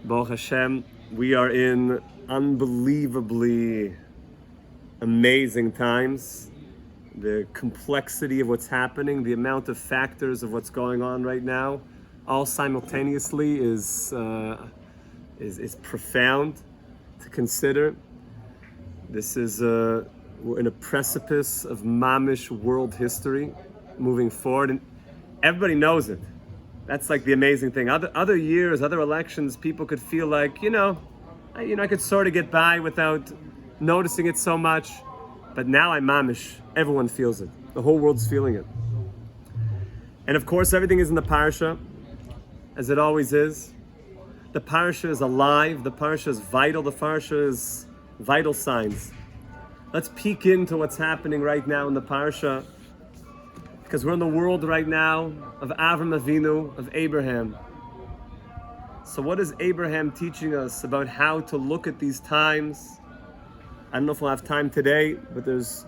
Baruch Hashem, we are in unbelievably amazing times. The complexity of what's happening, the amount of factors of what's going on right now, all simultaneously is profound to consider. This is we're in a precipice of mamish world history moving forward, and everybody knows it. That's like the amazing thing. Other years, other elections, people could feel like, I could sort of get by without noticing it so much. But now I'm mamish. Everyone feels it. The whole world's feeling it. And of course, everything is in the Parsha, as it always is. The Parsha is alive. The Parsha is vital. The Parsha is vital signs. Let's peek into what's happening right now in the Parsha, because we're in the world right now of Avram Avinu, of Abraham. So what is Abraham teaching us about how to look at these times? I don't know if we'll have time today, but there's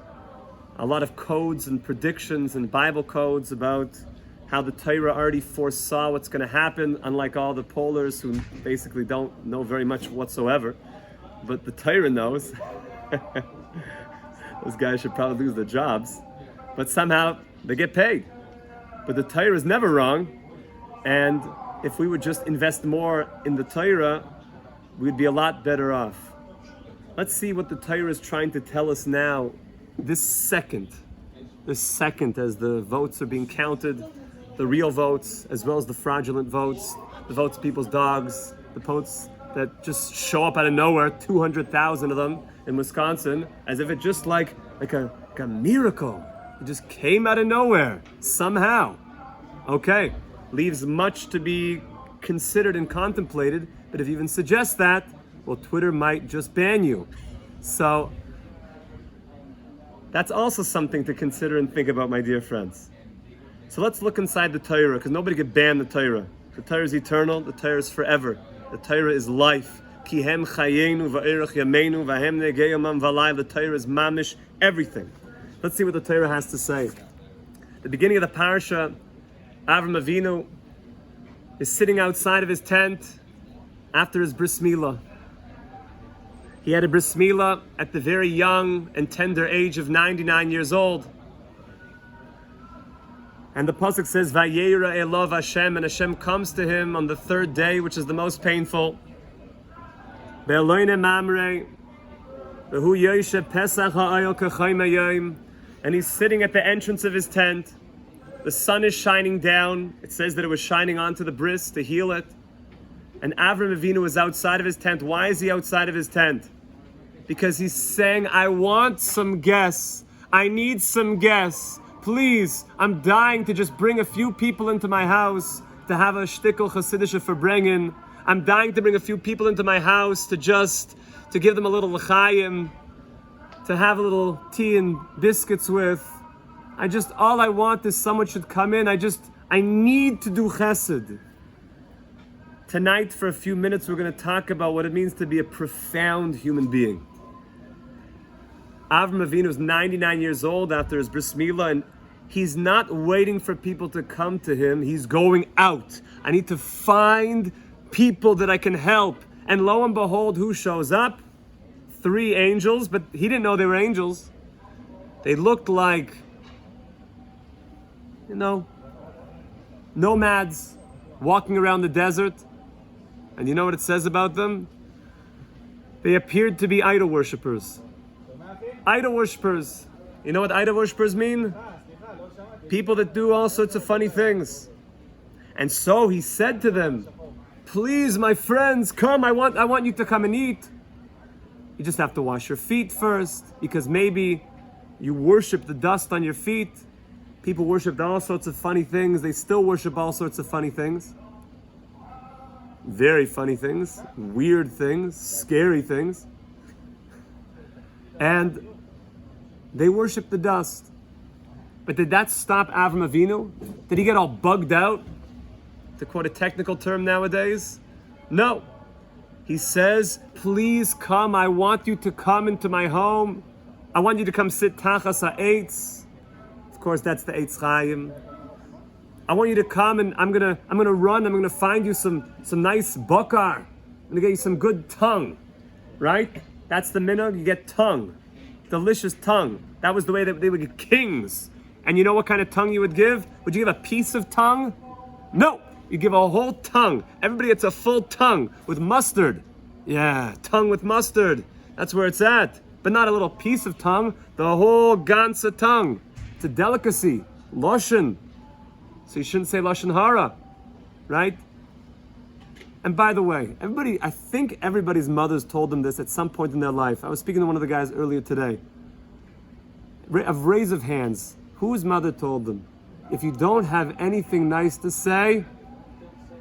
a lot of codes and predictions and Bible codes about how the Torah already foresaw what's going to happen, unlike all the pollers who basically don't know very much whatsoever. But the Torah knows. Those guys should probably lose their jobs. But somehow they get paid. But the Torah is never wrong. And if we would just invest more in the Torah, we'd be a lot better off. Let's see what the Torah is trying to tell us now, this second as the votes are being counted, the real votes, as well as the fraudulent votes, the votes of people's dogs, the votes that just show up out of nowhere, 200,000 of them in Wisconsin, as if it just like a miracle. It just came out of nowhere, somehow. Okay, leaves much to be considered and contemplated, but if you even suggest that, well, Twitter might just ban you. So that's also something to consider and think about, my dear friends. So let's look inside the Torah, because nobody can ban the Torah. The Torah is eternal, the Torah is forever. The Torah is life. Ki hem chayenu va'erech yameinu v'hem negei yomam v'alai. The Torah is mamish, everything. Let's see what the Torah has to say. The beginning of the Parsha, Avram Avinu is sitting outside of his tent after his bris milah. He had a bris milah at the very young and tender age of 99 years old. And the pasuk says, Vayera elov Hashem, and Hashem comes to him on the third day, which is the most painful. Be'eloine mamre, v'hu yoshev pesach ha'ayil k'chayim hayom, and he's sitting at the entrance of his tent. The sun is shining down. It says that it was shining onto the bris to heal it. And Avram Avinu is outside of his tent. Why is he outside of his tent? Because he's saying, I want some guests. I need some guests. Please, I'm dying to just bring a few people into my house to have a shtickle chassidische verbringen. I'm dying to bring a few people into my house to give them a little l'chaim, to have a little tea and biscuits with. All I want is someone should come in. I need to do chesed. Tonight, for a few minutes, we're going to talk about what it means to be a profound human being. Avram Avinu is 99 years old after his bris milah, and he's not waiting for people to come to him. He's going out. I need to find people that I can help. And lo and behold, who shows up? 3 angels, but he didn't know they were angels. They looked like, nomads walking around the desert. And you know what it says about them? They appeared to be idol worshippers. Idol worshippers. You know what idol worshippers mean? People that do all sorts of funny things. And so he said to them, please, my friends, come. I want you to come and eat. You just have to wash your feet first, because maybe you worship the dust on your feet. People worshiped all sorts of funny things. They still worship all sorts of funny things. Very funny things, weird things, scary things. And they worship the dust. But did that stop Avram Avinu? Did he get all bugged out? To quote a technical term nowadays? No. He says, please come. I want you to come into my home. I want you to come sit tachas ha'etz. Of course, that's the Eitz Chaim. I want you to come, and I'm gonna run. I'm gonna find you some nice bakar. I'm gonna get you some good tongue, right? That's the minhag, you get tongue. Delicious tongue. That was the way that they would get kings. And you know what kind of tongue you would give? Would you give a piece of tongue? No, you give a whole tongue. Everybody gets a full tongue with mustard. Yeah, tongue with mustard. That's where it's at. But not a little piece of tongue, the whole ganze tongue. It's a delicacy, lashon. So you shouldn't say lashon hara, right? And by the way, I think everybody's mothers told them this at some point in their life. I was speaking to one of the guys earlier today. Of raise of hands, whose mother told them, if you don't have anything nice to say,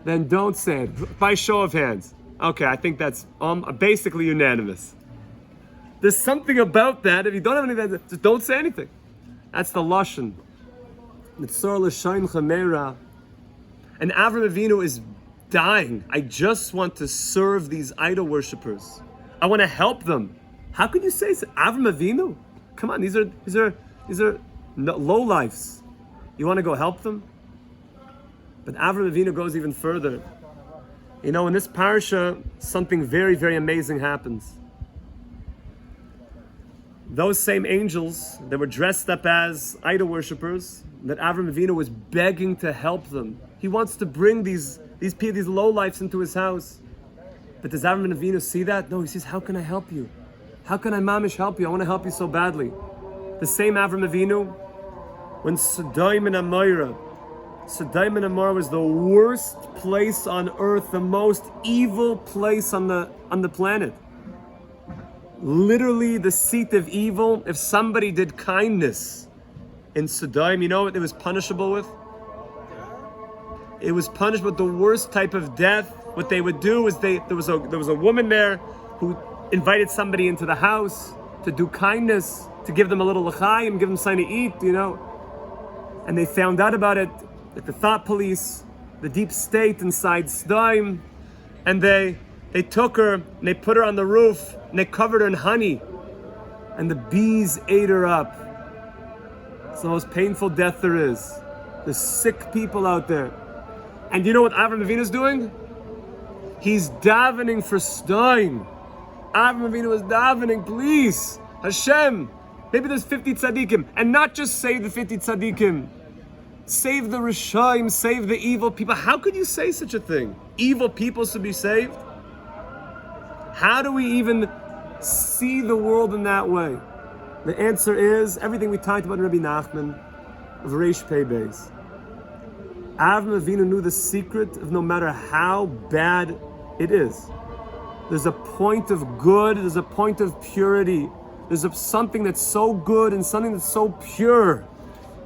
then don't say it. By show of hands. Okay, I think that's basically unanimous. There's something about that. If you don't have anything, just don't say anything. That's the lashon. Mitzor l'shayin chamera. And Avram Avinu is dying. I just want to serve these idol worshippers. I want to help them. How could you say so? Avram Avinu? Come on, these are low lives. You want to go help them? But Avram Avinu goes even further. You know, in this parsha, something very, very amazing happens. Those same angels that were dressed up as idol worshippers, that Avram Avinu was begging to help them. He wants to bring these lowlifes into his house. But does Avram Avinu see that? No, he says, how can I help you? How can I mamish help you? I want to help you so badly. The same Avram Avinu, when Sodom and Amorah was the worst place on earth, the most evil place on the planet. Literally the seat of evil. If somebody did kindness in Sodom, you know what it was punishable with? It was punished with the worst type of death. What they would do is there was a woman there who invited somebody into the house to do kindness, to give them a little l'chaim, give them something to eat, you know. And they found out about it, like the thought police, the deep state inside Sodom, and they took her and they put her on the roof and they covered her in honey, and the bees ate her up. It's the most painful death there is. There's sick people out there. And you know what Avram Avinu is doing? He's davening for Sodom. Avram Avinu is davening, please, Hashem, maybe there's 50 tzaddikim, and not just save the 50 tzaddikim. Save the Rishaim, save the evil people. How could you say such a thing? Evil people should be saved? How do we even see the world in that way? The answer is everything we talked about in Rabbi Nachman of Reish Pei Beis. Avram Avinu knew the secret of no matter how bad it is, there's a point of good, there's a point of purity. There's something that's so good and something that's so pure.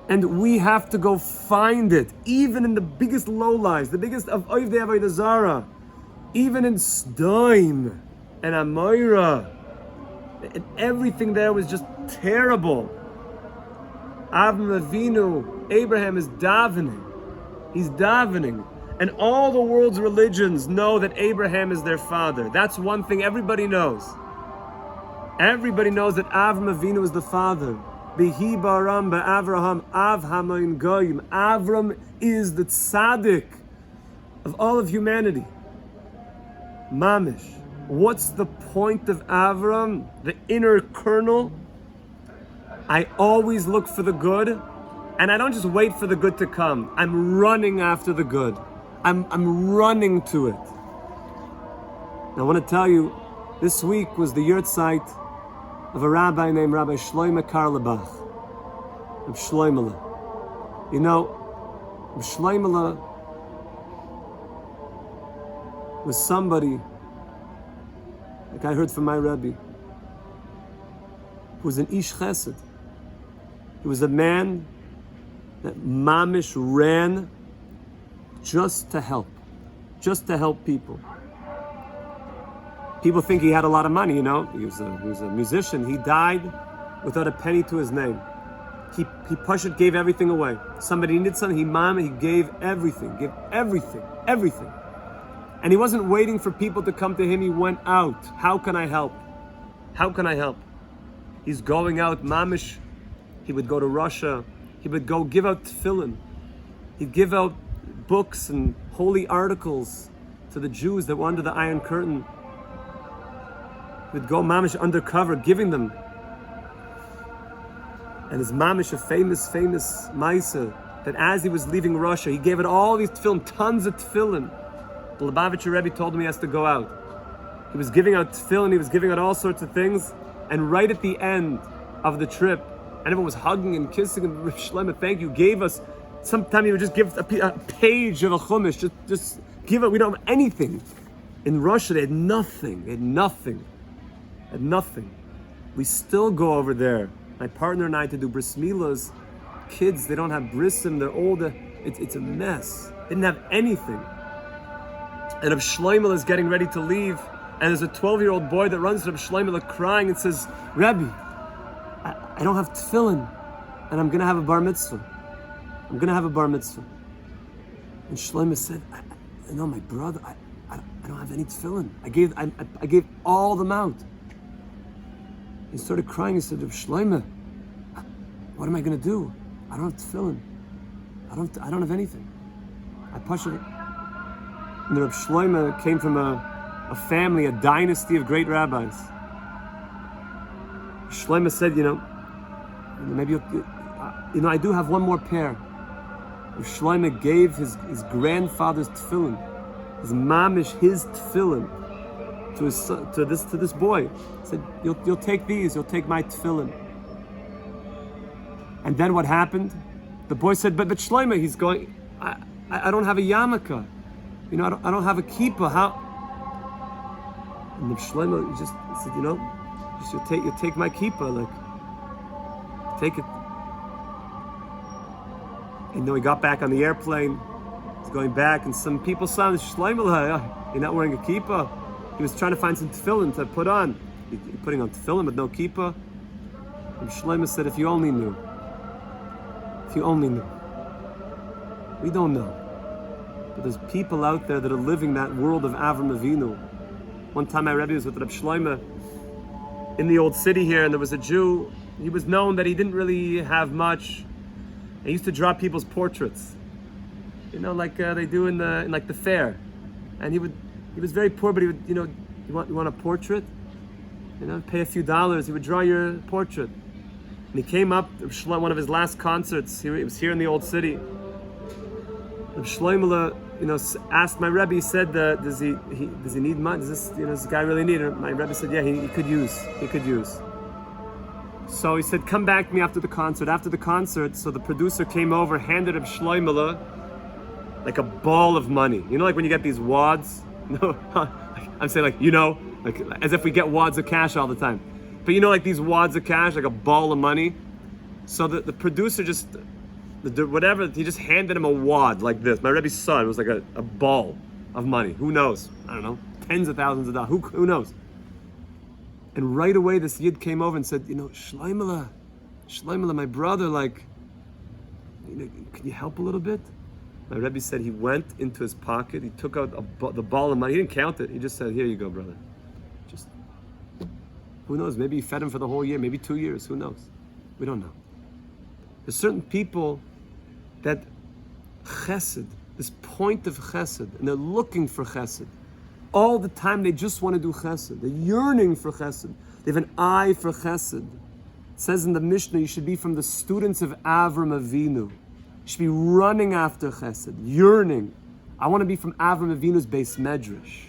And we have to go find it, even in the biggest lowlives, the biggest of Oivdei Avodah Zarah, even in Sodom and Amorah. And everything there was just terrible. Avram Avinu, Abraham is davening. He's davening. And all the world's religions know that Abraham is their father. That's one thing everybody knows. Everybody knows that Avram Avinu is the father. Behi baram be'Avraham av hamoin goyim. Avram is the tzaddik of all of humanity. Mamish. What's the point of Avram? The inner kernel. I always look for the good, and I don't just wait for the good to come. I'm running after the good. I'm running to it. Now, I want to tell you, this week was the yurtzeit of a rabbi named Rabbi Shlomo Carlebach of Shlomo. You know, Shlomo was somebody, like I heard from my Rabbi, who was an ish chesed. He was a man that mamish ran just to help people. People think he had a lot of money, you know. He was a musician. He died without a penny to his name. He gave everything away. Somebody needed something, he gave everything. And he wasn't waiting for people to come to him, he went out. How can I help? How can I help? He's going out, mamish. He would go to Russia. He would go give out tefillin. He'd give out books and holy articles to the Jews that were under the Iron Curtain. He would go mamish undercover, giving them. And his mamish, a famous Maisa, that as he was leaving Russia, he gave it all these tefillin, tons of tefillin. The Lubavitcher Rebbe told him he has to go out. He was giving out tefillin, he was giving out all sorts of things, and right at the end of the trip, and everyone was hugging and kissing him. Rabbi Shlomo, thank you, gave us. Sometime he would just give a page of a chumash, just give it. We don't have anything. In Russia, they had nothing. We still go over there. My partner and I to do bris milas. Kids, they don't have brisim, they're older. It's a mess. They didn't have anything. And Rabbi Shlomo is getting ready to leave, and there's a 12-year-old boy that runs to Rabbi Shlomo crying and says, Rabbi, I don't have tefillin, and I'm going to have a bar mitzvah. And Shlomo said, I know my brother, I don't have any tefillin. I gave all them out. He started crying. He said, Shlomo, what am I going to do? I don't have tefillin. I don't have anything. I push it. And the Rabbi Shlomo came from a family, a dynasty of great rabbis. Shlomo said, maybe I do have one more pair. Shlomo gave his grandfather's tefillin, his mamish, his tefillin, to this boy. He said, you'll take these, you'll take my tefillin. And then what happened? The boy said, but Shlomo, he's going, I don't have a yarmulke. I don't have a kippah. How? And the Shlomo said, you'll take my kippah, take it. And he got back on the airplane. He's going back, and some people saw him. Shlomo, you're not wearing a kippah. He was trying to find some tefillin to put on. You're putting on tefillin with no kippah. And Shlomo said, if you only knew. We don't know. But there's people out there that are living that world of Avram Avinu. One time my Rebbe was with Rabbi Shlomo in the old city here, and there was a Jew. He was known that he didn't really have much. He used to draw people's portraits, like they do in the fair. And he was very poor, but he would, you want a portrait? Pay a few dollars. He would draw your portrait. And he came up, one of his last concerts. He was here in the old city. And Shlomo, asked my Rebbe. He said, "Does he need money? Does this guy really need it?" My Rebbe said, "Yeah, he could use." So he said, "Come back to me after the concert." After the concert, so the producer came over, handed him Shlomo like a ball of money. Like when you get these wads. No, I'm saying like as if we get wads of cash all the time. But like these wads of cash, like a ball of money. So the producer just. He just handed him a wad like this. My Rebbe's son was like a ball of money. Who knows? I don't know. Tens of thousands of dollars. Who knows? And right away this Yid came over and said, Shlomo, my brother, can you help a little bit? My Rebbe said he went into his pocket. He took out the ball of money. He didn't count it. He just said, here you go, brother. Who knows? Maybe he fed him for the whole year, maybe 2 years. Who knows? We don't know. There's certain people that chesed, this point of chesed, and they're looking for chesed. All the time they just want to do chesed. They're yearning for chesed. They have an eye for chesed. It says in the Mishnah, you should be from the students of Avram Avinu. You should be running after chesed, yearning. I want to be from Avram Avinu's base medrash.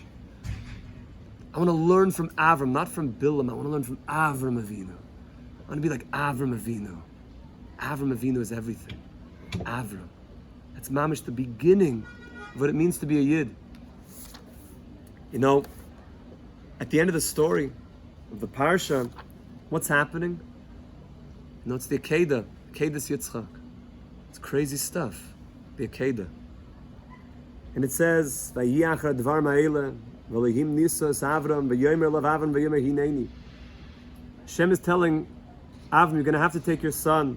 I want to learn from Avram, not from Bilam. I want to learn from Avram Avinu. I want to be like Avram Avinu. Avram Avinu is everything. Avram. That's mamish the beginning of what it means to be a Yid. At the end of the story of the Parsha, what's happening? It's the Akedah. Akedas Yitzchak. It's crazy stuff. The Akedah. And it says, Vayiyachar dvar ma'ele, v'lehim nisas Avram, v'yomer lav Avram, v'yomer hineni. Hashem is telling Avram, you're going to have to take your son,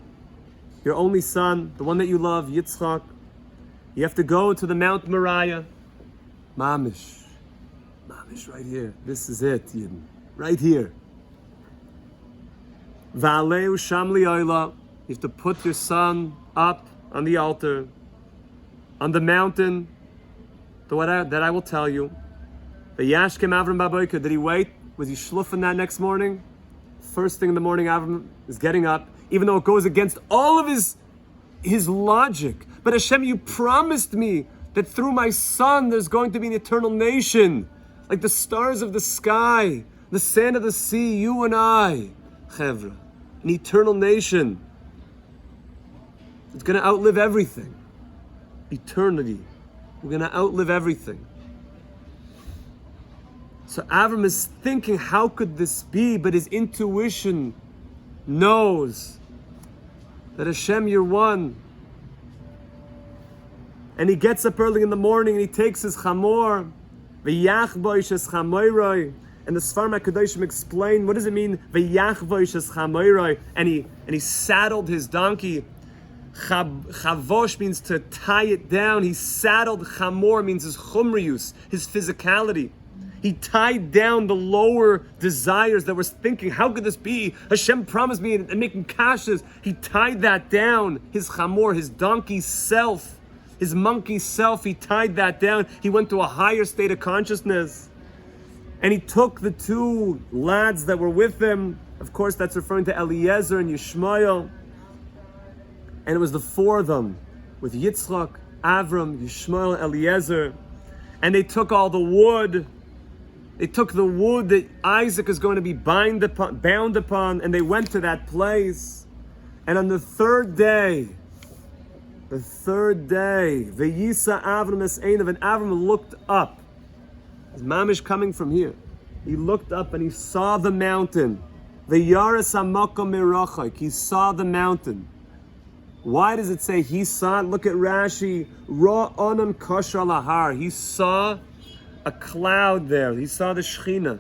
your only son, the one that you love, Yitzchak. You have to go to the Mount Moriah. Mamish right here. This is it, Yidden. Right here. Va'aleu sham li'oila. You have to put your son up on the altar, on the mountain, that I will tell you. Vayashkem Avram baboyka. Did he wait? Was he shluffing that next morning? First thing in the morning, Avram is getting up, even though it goes against all of his logic. But Hashem, you promised me that through my son there's going to be an eternal nation, like the stars of the sky, the sand of the sea, you and I, Chevra, an eternal nation. It's going to outlive everything. Eternity. We're going to outlive everything. So Avram is thinking, how could this be? But his intuition knows that Hashem, you're one. And he gets up early in the morning and he takes his chamor, v'yachvoish es chamoiroi. And the Sfarim HaKadoshim explain, what does it mean, v'yachvoish es chamoiroi? And he saddled his donkey. Chavosh means to tie it down. He saddled. Chamor means his chumrius, his physicality. He tied down the lower desires that was thinking, how could this be? Hashem promised me and making kashas. He tied that down. His chamor, his donkey self, his monkey self, he tied that down. He went to a higher state of consciousness. And he took the two lads that were with him. Of course, that's referring to Eliezer and Yishmael. And it was the four of them, with Yitzchak, Avram, Yishmael, Eliezer. And they took all the wood. They took the wood that Isaac is going to be bound upon, and they went to that place. And on the third day, Vayisa Avram es Einav, and Avram looked up. His mamish coming from here. He looked up and he saw the mountain. Vayera samakom merachak. He saw the mountain. Why does it say he saw it? Look at Rashi. Ra onan kashar lahar. He saw a cloud there. He saw the Shechina.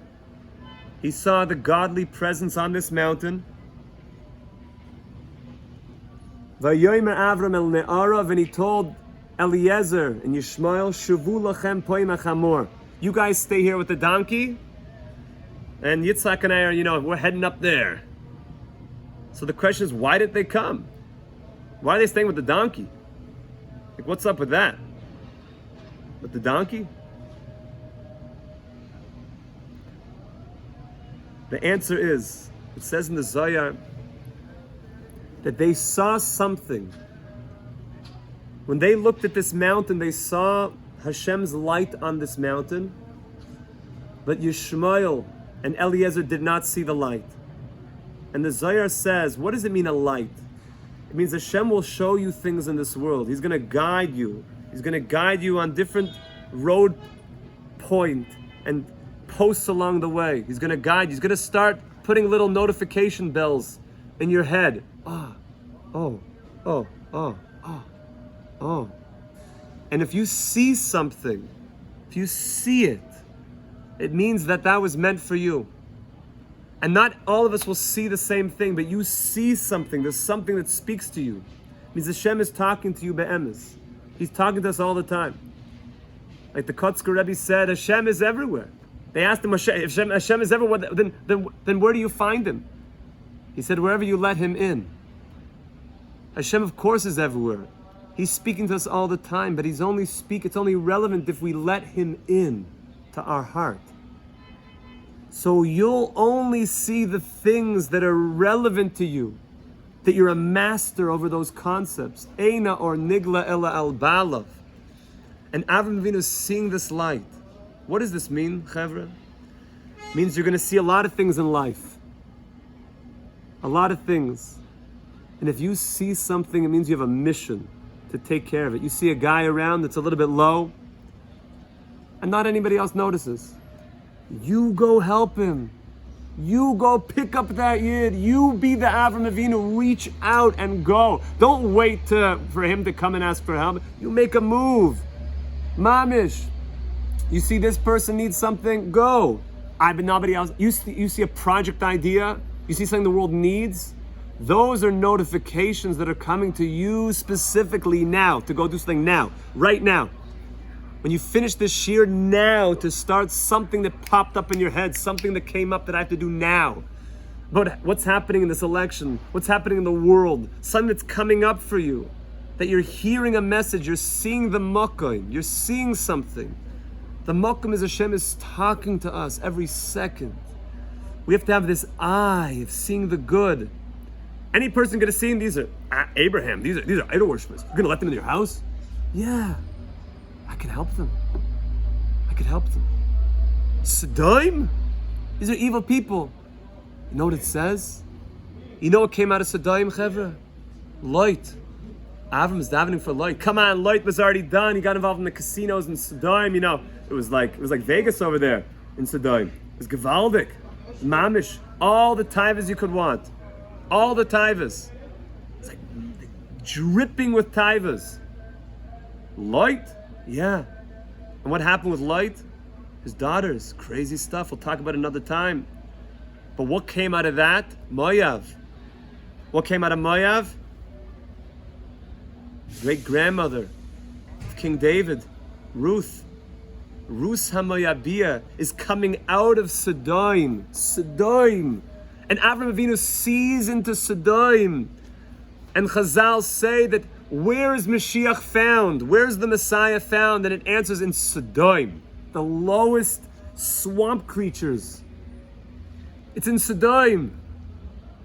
He saw the godly presence on this mountain. Vayomer Avram el Ne'arav, and he told Eliezer and Yishmael, Shavu lachem poim achamor. You guys stay here with the donkey, and Yitzhak and I are, we're heading up there. So the question is, why did they come? Why are they staying with the donkey? Like, what's up with that? With the donkey? The answer is, it says in the Zohar, that they saw something. When they looked at this mountain, they saw Hashem's light on this mountain, but Yishmael and Eliezer did not see the light. And the Zohar says, what does it mean, a light? It means Hashem will show you things in this world. He's going to guide you. He's going to guide you on different road point and posts along the way. He's going to guide you. He's going to start putting little notification bells in your head. Oh. And if you see something, if you see it, it means that was meant for you. And not all of us will see the same thing, but you see something. There's something that speaks to you. It means Hashem is talking to you be'emes. He's talking to us all the time. Like the Kotzker Rebbe said, Hashem is everywhere. They asked him, if Hashem is everywhere, then where do you find him? He said, wherever you let him in. Hashem, of course, is everywhere. He's speaking to us all the time, but it's only relevant if we let him in to our heart. So you'll only see the things that are relevant to you, that you're a master over those concepts. Eina or nigla ela al balav. And Avram Avinu is seeing this light. What does this mean, Chevra? It means you're going to see a lot of things in life. A lot of things. And if you see something, it means you have a mission to take care of it. You see a guy around that's a little bit low, and not anybody else notices. You go help him. You go pick up that yid. You be the Avram Avinu. Reach out and go. Don't wait for him to come and ask for help. You make a move. Mamish. You see this person needs something, go. But nobody else. You see a project idea. You see something the world needs. Those are notifications that are coming to you specifically now, to go do something now, right now. When you finish this shir, now, to start something that popped up in your head, something that came up that I have to do now. But what's happening in this election, what's happening in the world, something that's coming up for you, that you're hearing a message, you're seeing the makoim, you're seeing something. The Mokum is Hashem is talking to us every second. We have to have this eye of seeing the good. Any person going to see him, these are Abraham, these are idol worshippers. You're going to let them in your house? Yeah, I can help them. I can help them. Sodom? These are evil people. You know what it says? You know what came out of Sodom, Chevra? Light. Avram is davening for light. Come on, light was already done. He got involved in the casinos in Sodom. You know, it was like Vegas over there in Sodom. It was Gevaldik, Mamish, all the taivas you could want. All the taivas. It's like dripping with taivas. Light? Yeah. And what happened with light? His daughters. Crazy stuff. We'll talk about it another time. But what came out of that? Moav. What came out of Moav? Great-grandmother of King David, Ruth. Ruth HaMoabiyah is coming out of Sodom. Sodom. And Avram Avinu sees into Sodom. And Chazal say that where is Mashiach found? Where is the Messiah found? And it answers in Sodom, the lowest swamp creatures. It's in Sodom.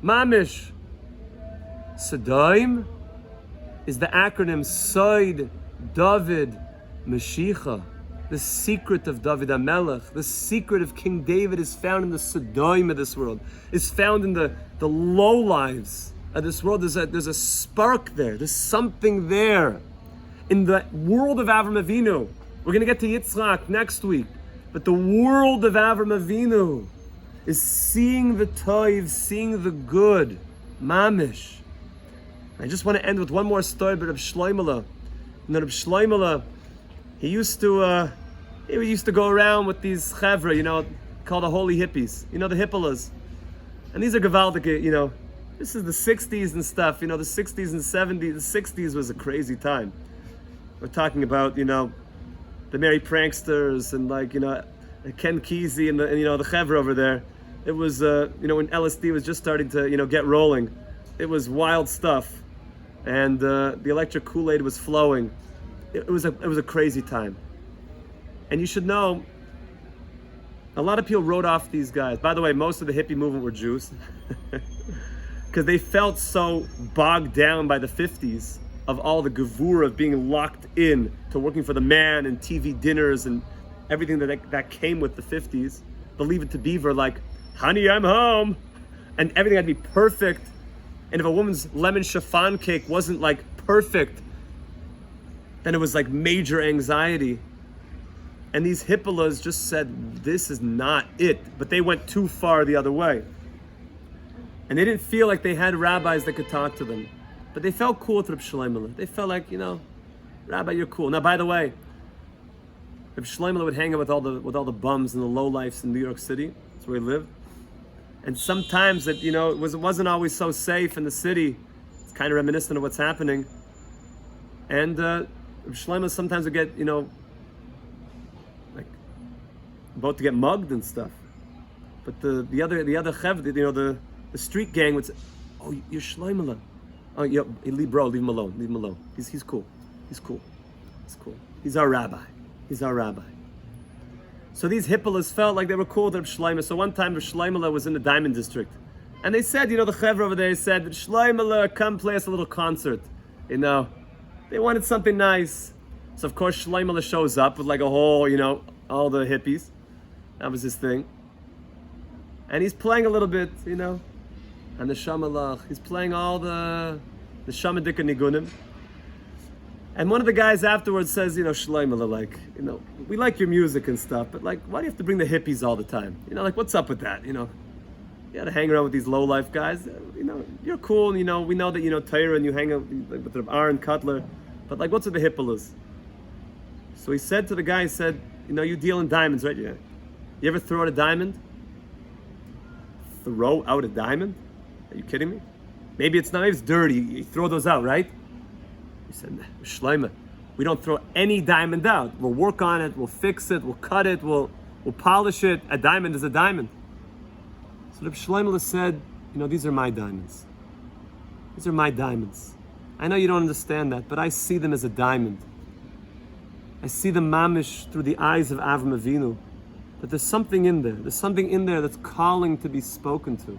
Mamish. Sodom is the acronym Soid David Mashiach. The secret of David HaMelech, the secret of King David is found in the Sodom of this world, is found in the low lives of this world. There's a spark there, there's something there. In the world of Avram Avinu, we're going to get to Yitzchak next week, but the world of Avram Avinu is seeing the toiv, seeing the good, mamish. I just want to end with one more story about Rabbi Shlomo. Rabbi Shlomo, he used to go around with these chevra, you know, called the holy hippies, you know, the hippolas. And these are Gavaldik, you know, this is the 60s and stuff, you know, the 60s and 70s. The 60s was a crazy time. We're talking about, you know, the Merry Pranksters and like, you know, Ken Kesey and you know, the chevra over there. It was, you know, when LSD was just starting to, you know, get rolling. It was wild stuff. And the electric Kool-Aid was flowing. It was a crazy time. And you should know, a lot of people wrote off these guys. By the way, most of the hippie movement were Jews. Because they felt so bogged down by the 50s of all the gevura of being locked in to working for the man and TV dinners and everything that came with the 50s. Believe it to beaver, like, honey, I'm home. And everything had to be perfect. And if a woman's lemon chiffon cake wasn't like perfect, then it was like major anxiety. And these hippolas just said, this is not it. But they went too far the other way. And they didn't feel like they had rabbis that could talk to them. But they felt cool with Rabbi Shlomo. They felt like, you know, Rabbi, you're cool. Now, by the way, Rabbi Shlomo would hang out with all the bums and the lowlifes in New York City. That's where he lived. And sometimes that, you know, it wasn't always so safe in the city. It's kind of reminiscent of what's happening. And Shlomo sometimes would get, you know, like about to get mugged and stuff. But the other chev, you know, the street gang would say, "Oh, you're Shlomo. Oh, yeah, bro, leave him alone. Leave him alone. He's cool. He's cool. He's cool. He's our rabbi. He's our rabbi." So these hippolas felt like they were cool with Reb Shlomo. So one time Reb Shlomo was in the Diamond District. And they said, you know, the chevra over there said, Shlomo, come play us a little concert. You know, they wanted something nice. So of course Shlomo shows up with like a whole, you know, all the hippies. That was his thing. And he's playing a little bit, you know, and the Shamalach. He's playing all the Shamadika Nigunim. And one of the guys afterwards says, you know, Shlomo, like, you know, we like your music and stuff, but like, why do you have to bring the hippies all the time? You know, like, what's up with that? You know, you gotta hang around with these low-life guys. You know, you're cool, and you know, we know that you know Torah and you hang out with the Aaron Cutler, but like, what's with the hippolas? So he said to the guy, he said, you know, you deal in diamonds, right? Yeah. You ever throw out a diamond? Throw out a diamond? Are you kidding me? Maybe it's not, maybe it's dirty. You throw those out, right? He said, Shlomo, we don't throw any diamond out. We'll work on it, we'll fix it, we'll cut it, we'll polish it. A diamond is a diamond. So Reb Shlomo said, you know, these are my diamonds. These are my diamonds. I know you don't understand that, but I see them as a diamond. I see the mamish through the eyes of Avram Avinu, that there's something in there. There's something in there that's calling to be spoken to.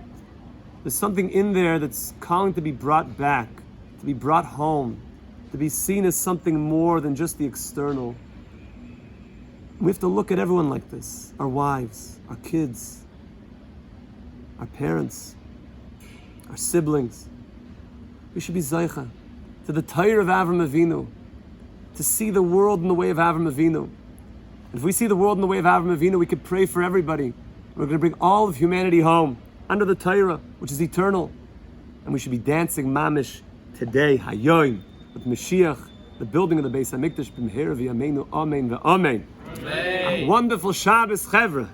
There's something in there that's calling to be brought back, to be brought home, to be seen as something more than just the external. We have to look at everyone like this. Our wives, our kids, our parents, our siblings. We should be zaycha to the Torah of Avram Avinu, to see the world in the way of Avram Avinu. And if we see the world in the way of Avram Avinu, we could pray for everybody. We're going to bring all of humanity home under the Torah, which is eternal. And we should be dancing mamish today, hayoim, with Mashiach, the building of the Beis HaMikdash, b'mehera v'yameinu, amen v'amen. A wonderful Shabbos, chevra.